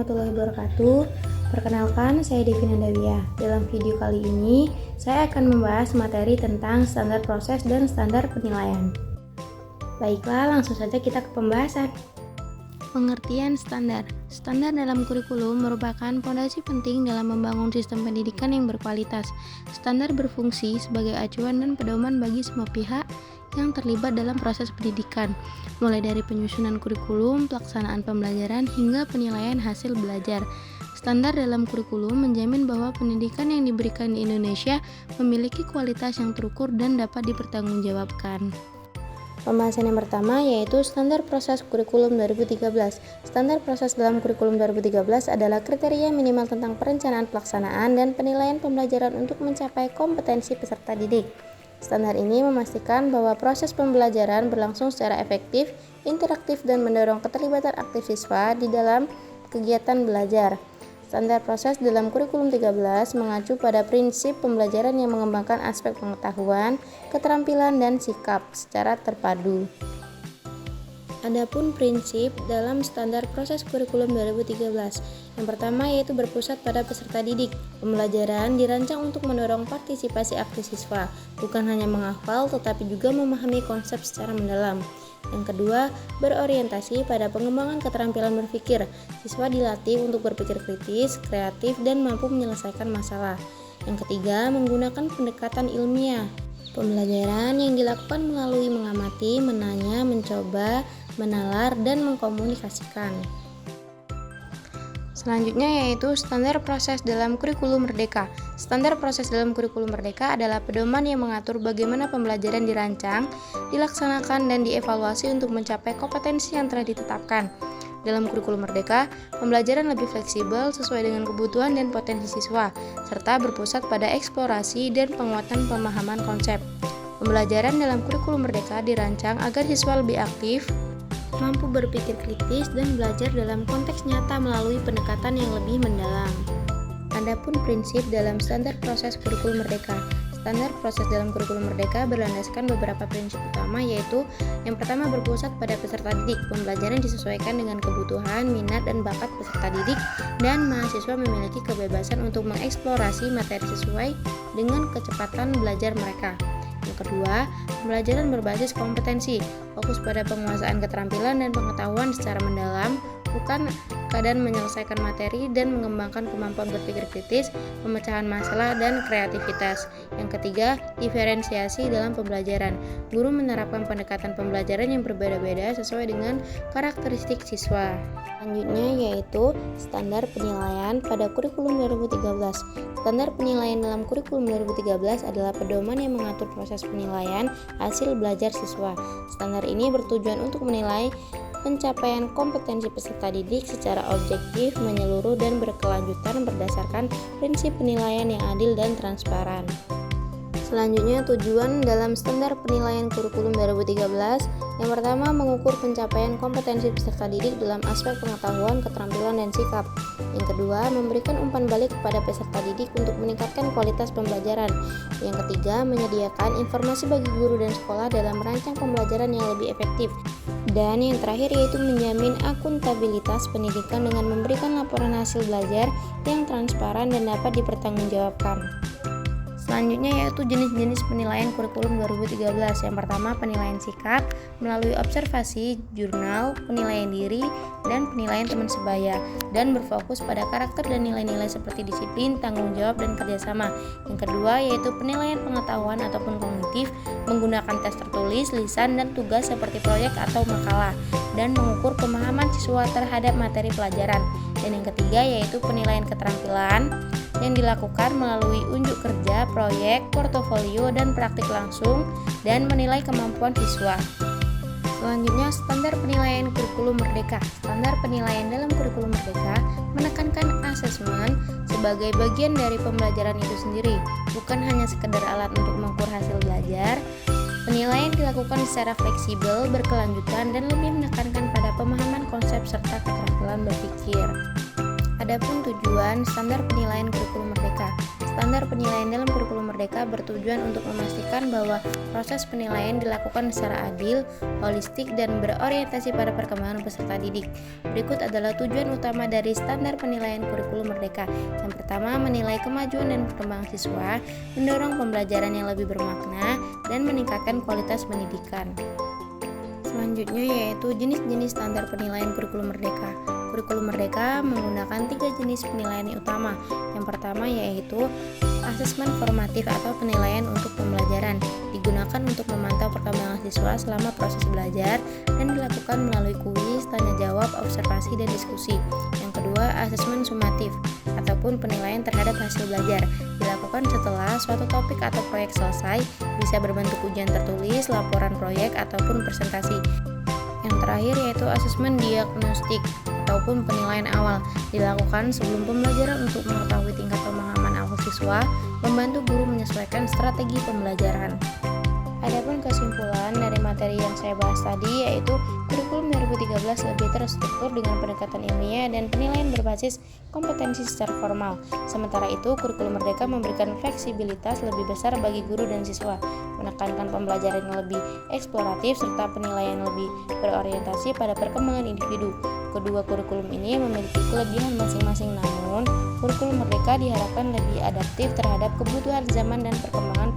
warahmatullahi wabarakatuh. Perkenalkan, saya Devi Nandawiyah. Dalam video kali ini, saya akan membahas materi tentang standar proses dan standar penilaian. Baiklah, langsung saja kita ke pembahasan. Pengertian standar. Standar dalam kurikulum merupakan fondasi penting dalam membangun sistem pendidikan yang berkualitas. Standar berfungsi sebagai acuan dan pedoman bagi semua pihak yang terlibat dalam proses pendidikan, mulai dari penyusunan kurikulum, pelaksanaan pembelajaran, hingga penilaian hasil belajar. Standar dalam kurikulum menjamin bahwa pendidikan yang diberikan di Indonesia memiliki kualitas yang terukur dan dapat dipertanggungjawabkan. Pembahasan yang pertama yaitu standar proses kurikulum 2013. Standar proses dalam kurikulum 2013 adalah kriteria minimal tentang perencanaan pelaksanaan dan penilaian pembelajaran untuk mencapai kompetensi peserta didik. Standar ini memastikan bahwa proses pembelajaran berlangsung secara efektif, interaktif, dan mendorong keterlibatan aktif siswa di dalam kegiatan belajar. Standar proses dalam kurikulum 13 mengacu pada prinsip pembelajaran yang mengembangkan aspek pengetahuan, keterampilan, dan sikap secara terpadu. Adapun prinsip dalam standar proses kurikulum 2013. Yang pertama yaitu berpusat pada peserta didik. Pembelajaran dirancang untuk mendorong partisipasi aktif siswa, bukan hanya menghafal tetapi juga memahami konsep secara mendalam. Yang kedua, berorientasi pada pengembangan keterampilan berpikir. Siswa dilatih untuk berpikir kritis, kreatif, dan mampu menyelesaikan masalah. Yang ketiga, menggunakan pendekatan ilmiah. Pembelajaran yang dilakukan melalui mengamati, menanya, mencoba, menalar, dan mengkomunikasikan. Selanjutnya yaitu standar proses dalam kurikulum merdeka. Standar proses dalam kurikulum merdeka adalah pedoman yang mengatur bagaimana pembelajaran dirancang, dilaksanakan, dan dievaluasi untuk mencapai kompetensi yang telah ditetapkan. Dalam kurikulum merdeka, pembelajaran lebih fleksibel sesuai dengan kebutuhan dan potensi siswa, serta berpusat pada eksplorasi dan penguatan pemahaman konsep. Pembelajaran dalam kurikulum merdeka dirancang agar siswa lebih aktif, mampu berpikir kritis, dan belajar dalam konteks nyata melalui pendekatan yang lebih mendalam. Adapun prinsip dalam standar proses kurikulum merdeka. Standar proses dalam kurikulum merdeka berlandaskan beberapa prinsip utama, yaitu yang pertama berpusat pada peserta didik. Pembelajaran disesuaikan dengan kebutuhan, minat, dan bakat peserta didik, dan mahasiswa memiliki kebebasan untuk mengeksplorasi materi sesuai dengan kecepatan belajar mereka. Yang kedua, pembelajaran berbasis kompetensi, fokus pada penguasaan keterampilan dan pengetahuan secara mendalam, bukan sekadar menyelesaikan materi, dan mengembangkan kemampuan berpikir kritis, pemecahan masalah, dan kreativitas. Yang ketiga, diferensiasi dalam pembelajaran. Guru menerapkan pendekatan pembelajaran yang berbeda-beda sesuai dengan karakteristik siswa. Selanjutnya yaitu standar penilaian pada kurikulum 2013. Standar penilaian dalam kurikulum 2013 adalah pedoman yang mengatur proses penilaian hasil belajar siswa. Standar ini bertujuan untuk menilai pencapaian kompetensi peserta didik secara objektif, menyeluruh, dan berkelanjutan berdasarkan prinsip penilaian yang adil dan transparan. Selanjutnya, tujuan dalam standar penilaian kurikulum 2013. Yang pertama, mengukur pencapaian kompetensi peserta didik dalam aspek pengetahuan, keterampilan, dan sikap. Yang kedua, memberikan umpan balik kepada peserta didik untuk meningkatkan kualitas pembelajaran. Yang ketiga, menyediakan informasi bagi guru dan sekolah dalam merancang pembelajaran yang lebih efektif. Dan yang terakhir yaitu menjamin akuntabilitas pendidikan dengan memberikan laporan hasil belajar yang transparan dan dapat dipertanggungjawabkan. Selanjutnya yaitu jenis-jenis penilaian kurikulum 2013. Yang pertama, penilaian sikap melalui observasi, jurnal, penilaian diri, dan penilaian teman sebaya, dan berfokus pada karakter dan nilai-nilai seperti disiplin, tanggung jawab, dan kerjasama. Yang kedua yaitu penilaian pengetahuan ataupun kognitif menggunakan tes tertulis, lisan, dan tugas seperti proyek atau makalah, dan mengukur pemahaman siswa terhadap materi pelajaran. Dan yang ketiga yaitu penilaian keterampilan yang dilakukan melalui unjuk kerja, proyek, portofolio, dan praktik langsung, dan menilai kemampuan siswa. Selanjutnya, standar penilaian kurikulum merdeka. Standar penilaian dalam kurikulum merdeka menekankan asesmen sebagai bagian dari pembelajaran itu sendiri, bukan hanya sekedar alat untuk mengukur hasil belajar. Penilaian dilakukan secara fleksibel, berkelanjutan, dan lebih menekankan pada pemahaman konsep serta keterampilan berpikir. Adapun tujuan standar penilaian kurikulum merdeka. Standar penilaian dalam kurikulum Merdeka bertujuan untuk memastikan bahwa proses penilaian dilakukan secara adil, holistik, dan berorientasi pada perkembangan peserta didik. Berikut adalah tujuan utama dari standar penilaian kurikulum Merdeka. Yang pertama, menilai kemajuan dan perkembangan siswa, mendorong pembelajaran yang lebih bermakna, dan meningkatkan kualitas pendidikan. Selanjutnya yaitu jenis-jenis standar penilaian kurikulum Merdeka. Kurikulum Merdeka menggunakan 3 jenis penilaian utama. Yang pertama yaitu asesmen formatif atau penilaian untuk pembelajaran, digunakan untuk memantau perkembangan siswa selama proses belajar dan dilakukan melalui kuis, tanya jawab, observasi, dan diskusi. Yang kedua, asesmen sumatif ataupun penilaian terhadap hasil belajar, dilakukan setelah suatu topik atau proyek selesai, bisa berbentuk ujian tertulis, laporan proyek, ataupun presentasi. Yang terakhir yaitu asesmen diagnostik ataupun penilaian awal, dilakukan sebelum pembelajaran untuk mengetahui tingkat pemahaman awal siswa, membantu guru menyesuaikan strategi pembelajaran. Adapun kesimpulan dari materi yang saya bahas tadi yaitu kurikulum 2013 lebih terstruktur dengan pendekatan ilmiah dan penilaian berbasis kompetensi secara formal. Sementara itu, kurikulum Merdeka memberikan fleksibilitas lebih besar bagi guru dan siswa, menekankan pembelajaran yang lebih eksploratif serta penilaian lebih berorientasi pada perkembangan individu. Kedua kurikulum ini memiliki kelebihan masing-masing, namun kurikulum Merdeka diharapkan lebih adaptif terhadap kebutuhan zaman dan perkembangan